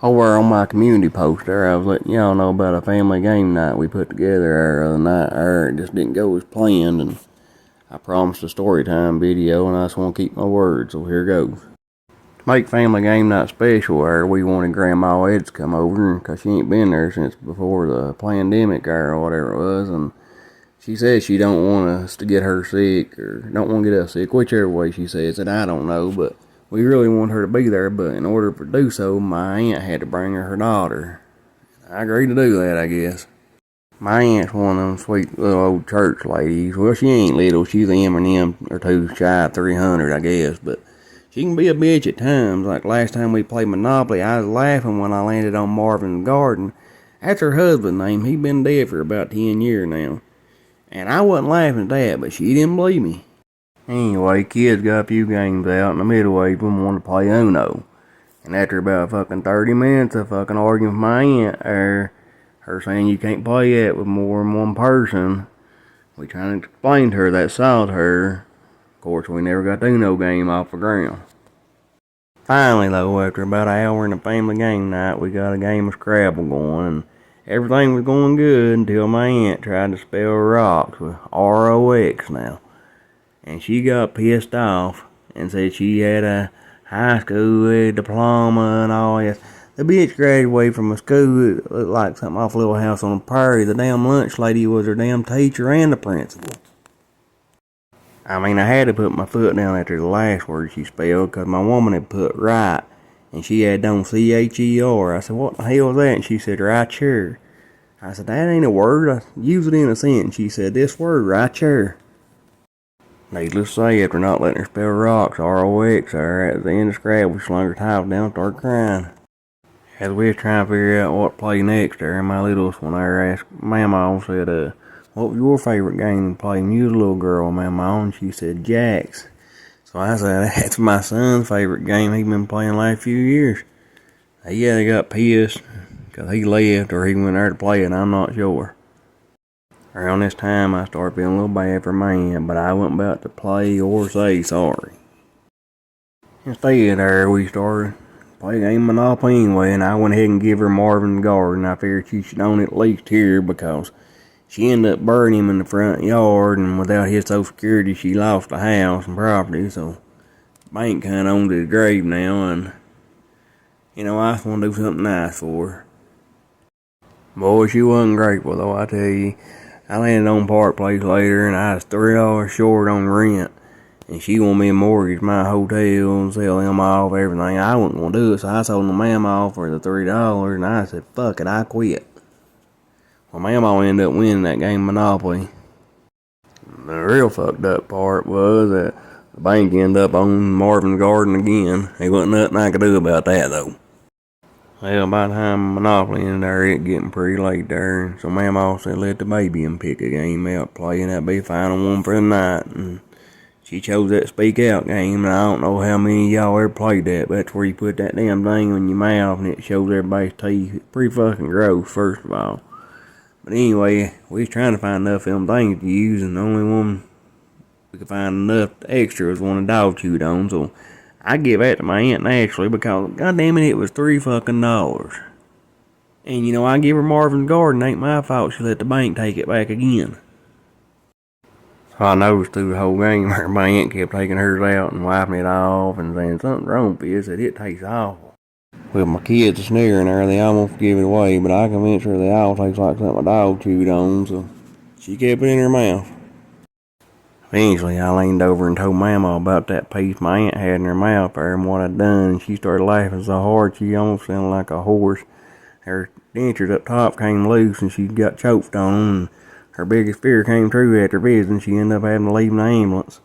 Over on my community post there, I was letting y'all know about a family game night we put together the other night. It just didn't go as planned, and I promised a story time video, and I just want to keep my word, so here goes. To make family game night special, we wanted Grandma Ed to come over, because she ain't been there since before the pandemic or whatever it was, and she says she don't want us to get her sick, or don't want to get us sick, whichever way she says it, I don't know, but we really want her to be there, but in order to do so, my aunt had to bring her daughter. I agreed to do that, I guess. My aunt's one of them sweet little old church ladies. Well, she ain't little, she's an M&M or two shy of 300, I guess, but she can be a bitch at times. Like last time we played Monopoly, I was laughing when I landed on Marvin's Garden. That's her husband's name. He's been dead for about 10 years now. And I wasn't laughing at that, but she didn't believe me. Anyway, kids got a few games out, and the middle-aged one wanted to play Uno. And after about fucking 30 minutes of fucking arguing with my aunt, her saying you can't play that with more than one person, we trying to explain to her that solved her. Of course, we never got the Uno game off the ground. Finally, though, after about an hour in the family game night, we got a game of Scrabble going, and everything was going good until my aunt tried to spell rocks with R-O-X now. And she got pissed off and said she had a high school diploma and all that. The bitch graduated from a school that looked like something off Little House on the Prairie. The damn lunch lady was her damn teacher and the principal. I mean, I had to put my foot down after the last word she spelled, because my woman had put right, and she had done C-H-E-R. I said, what the hell is that? And she said, right chair. I said, that ain't a word. I use it in a sentence. She said, this word, right chair. Needless to say, after not letting her spell rocks, R-O-X, at the end of Scrabble, she slung her towel down and started crying. As we was trying to figure out what to play next my littlest one asked Mama, said, what was your favorite game to play when you was a little girl, Mama? And she said, Jacks. So I said, that's my son's favorite game he's been playing the last few years. They got pissed, because he left, or he went there to play it, I'm not sure. Around this time, I started feeling a little bad for my aunt, but I wasn't about to play or say sorry. Instead, we started playing a game of Monopoly anyway, and I went ahead and gave her Marvin's Garden. I figured she should own it at least here, because she ended up burning him in the front yard, and without his Social Security, she lost the house and property, so the bank kind of owned his grave now, and, I just want to do something nice for her. Boy, she wasn't grateful, though, I tell you. I landed on Park Place later, and I was $3 short on rent. And she wanted me to mortgage my hotel and sell them off, everything. I wasn't going to do it, so I sold the mama off for the $3, and I said, fuck it, I quit. Well, mama ended up winning that game of Monopoly. The real fucked up part was that the bank ended up owning Marvin's Garden again. There wasn't nothing I could do about that, though. Well, by the time Monopoly ended there, it getting pretty late there. So Mama said let the baby and pick a game out, play, and that'd be the final one for the night. And she chose that Speak Out game, and I don't know how many of y'all ever played that, but that's where you put that damn thing on your mouth and it shows everybody's teeth. It's pretty fucking gross, first of all. But anyway, we was trying to find enough of them things to use, and the only one we could find enough extra was one the dog chewed on, so I give that to my aunt naturally, because goddamn it was $3 fucking. And I give her Marvin's Garden, ain't my fault she let the bank take it back again. So I noticed through the whole game, my aunt kept taking hers out and wiping it off and saying something wrong with it, said it tastes awful. Well, my kids are sneering there, they almost give it away, but I convinced her they all taste like something a dog chewed on, so she kept it in her mouth. Eventually, I leaned over and told Mama about that piece my aunt had in her mouth there and what I'd done, and she started laughing so hard she almost sounded like a horse. Her dentures up top came loose and she got choked on them, and her biggest fear came true after visiting. She ended up having to leave in the ambulance.